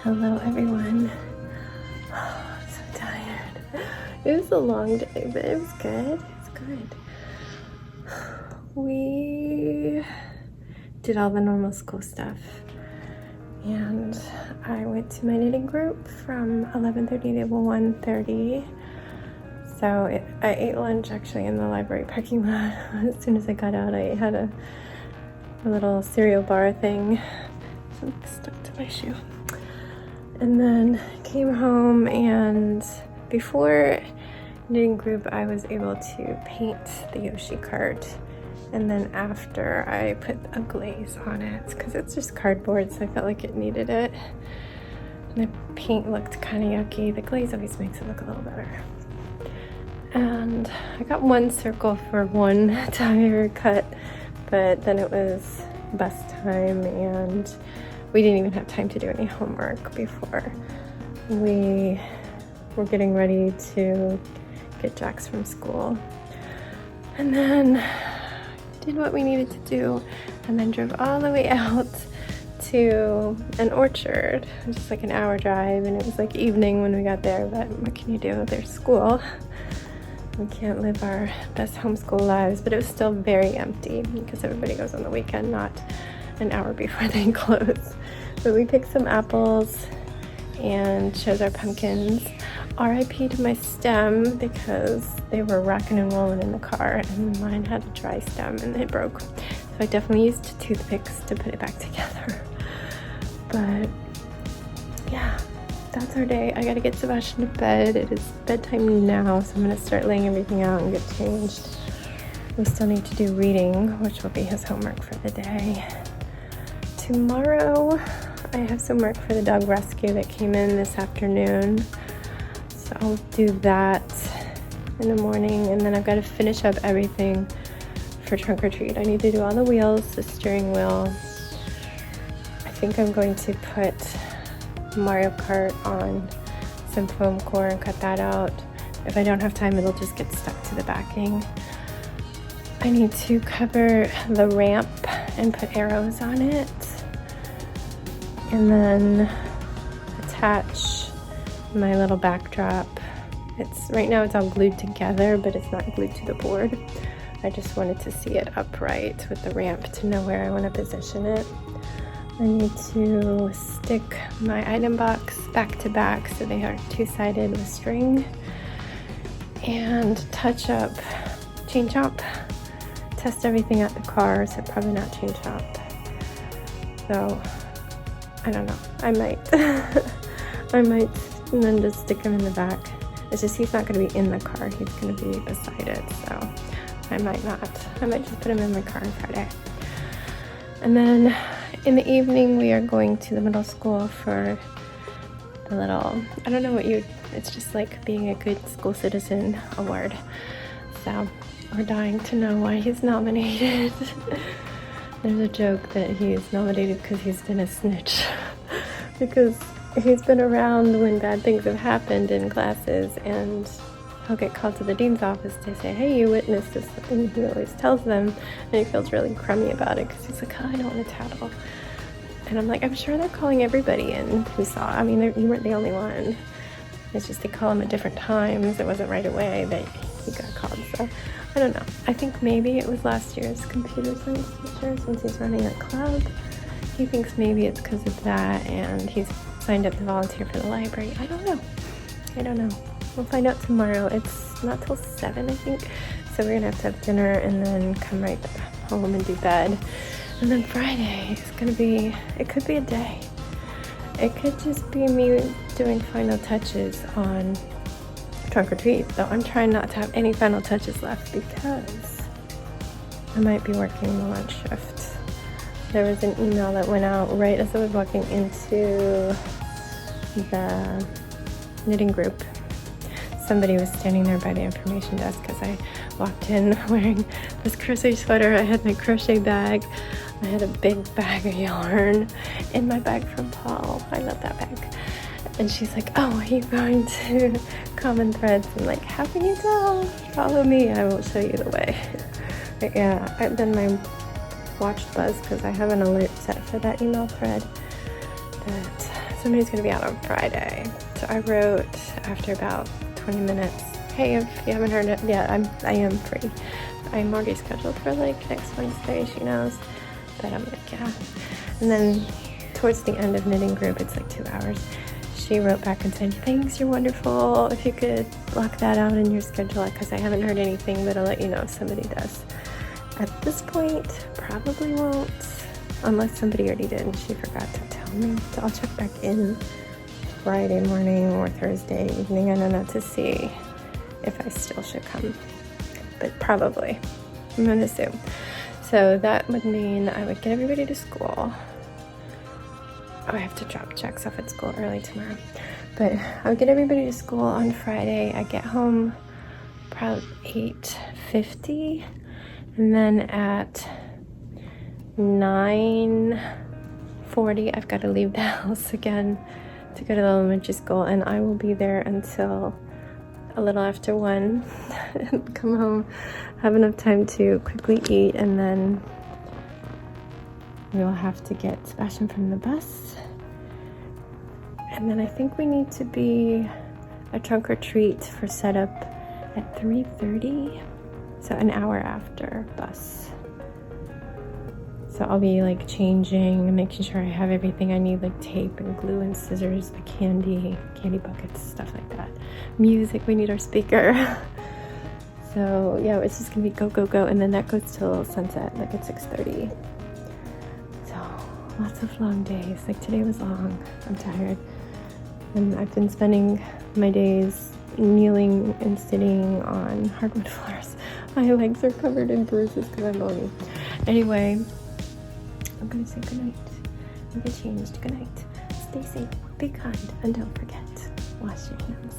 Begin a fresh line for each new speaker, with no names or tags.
Hello everyone. I'm so tired. It was a long day, but it was good. It's good. We did all the normal school stuff, and I went to my knitting group from 11:30 to 1:30. So I ate lunch actually in the library parking lot. As soon as I got out, I had a little cereal bar thing. Something stuck to my shoe. And then came home, and before knitting group I was able to paint the Yoshi cart, and then after I put a glaze on it because it's just cardboard, so I felt like it needed it. And the paint looked kind of yucky. The glaze always makes it look a little better. And I got one circle for one tire cut, but then it was bus time and we didn't even have time to do any homework before we were getting ready to get Jax from school. And then did what we needed to do, and then drove all the way out to an orchard, just like an hour drive, and it was like evening when we got there, but what can you do? There's school. We can't live our best homeschool lives, but it was still very empty because everybody goes on the weekend, not an hour before they close. But we picked some apples and chose our pumpkins. RIP to my stem because they were rocking and rolling in the car, and mine had a dry stem and it broke. So I definitely used toothpicks to put it back together. But yeah, that's our day. I gotta get Sebastian to bed. It is bedtime now, so I'm gonna start laying everything out and get changed. We still need to do reading, which will be his homework for the day. Tomorrow, I have some work for the dog rescue that came in this afternoon. So I'll do that in the morning, and then I've got to finish up everything for trunk or treat. I need to do all the wheels, the steering wheel. I think I'm going to put Mario Kart on some foam core and cut that out. If I don't have time, it'll just get stuck to the backing. I need to cover the ramp and put arrows on it, and then attach my little backdrop. Right now it's all glued together, but it's not glued to the board. I just wanted to see it upright with the ramp to know where I want to position it. I need to stick my item box back to back so they are two-sided with string, and touch up, chain chomp, test everything at the car, so probably not chain chomp. So I don't know, I might I might, and then just stick him in the back. It's just he's not going to be in the car, he's going to be beside it, so I might just put him in my car on Friday. And then in the evening we are going to the middle school for the little, I don't know what it's just like being a good school citizen award. So we're dying to know why he's nominated. There's a joke that he's nominated because he's been a snitch. Because he's been around when bad things have happened in classes, and he'll get called to the dean's office to say, hey, you witnessed this, and he always tells them, and he feels really crummy about it because he's like, oh, I don't want to tattle. And I'm like, I'm sure they're calling everybody in who saw. I mean, you weren't the only one. It's just they call him at different times. It wasn't right away that he got called. So I don't know. I think maybe it was last year's computer science teacher, since he's running a club. He thinks maybe it's because of that, and he's signed up to volunteer for the library. I don't know. We'll find out tomorrow. It's not till 7, I think. So we're gonna have to have dinner and then come right home and do bed. And then Friday is gonna be, it could be a day. It could just be me doing final touches on trunk or treat, though I'm trying not to have any final touches left because I might be working the lunch shift. There was an email that went out right as I was walking into the knitting group. Somebody was standing there by the information desk as I walked in wearing this crochet sweater. I had my crochet bag. I had a big bag of yarn in my bag from Paul. I love that bag. And she's like, oh, are you going to Common Threads? I'm like, how can you tell? Follow me, I will show you the way. But yeah, then my watch buzz because I have an alert set for that email thread that somebody's gonna be out on Friday. So I wrote after about 20 minutes, hey, if you haven't heard it, yeah, I am free. I'm already scheduled for like next Wednesday, she knows. But I'm like, yeah. And then towards the end of knitting group, it's like 2 hours, she wrote back and said, thanks, you're wonderful. If you could block that out in your schedule, because I haven't heard anything, but I'll let you know if somebody does. At this point, probably won't, unless somebody already did and she forgot to tell me. So I'll check back in Friday morning or Thursday evening, I don't know, to see if I still should come. But probably, I'm gonna assume. So that would mean I would get everybody to school. Oh, I have to drop checks off at school early tomorrow. But I would get everybody to school on Friday. I get home probably 8:50. And then at 9:40, I've got to leave the house again to go to the elementary school. And I will be there until a little after 1. Come home, have enough time to quickly eat, and then we'll have to get Sebastian from the bus. And then I think we need to be a trunk or treat for setup at 3:30, so an hour after bus. So I'll be like changing and making sure I have everything I need, like tape and glue and scissors, the candy buckets, stuff like that. Music, we need our speaker. So yeah, it's just gonna be go, go, go, and then that goes till sunset, like at 6:30. So lots of long days. Like today was long. I'm tired. And I've been spending my days kneeling and sitting on hardwood floors. My legs are covered in bruises because I'm bony. Anyway, I'm gonna say goodnight. I'm gonna change. Good night. Stay safe, be kind, and don't forget, wash your hands.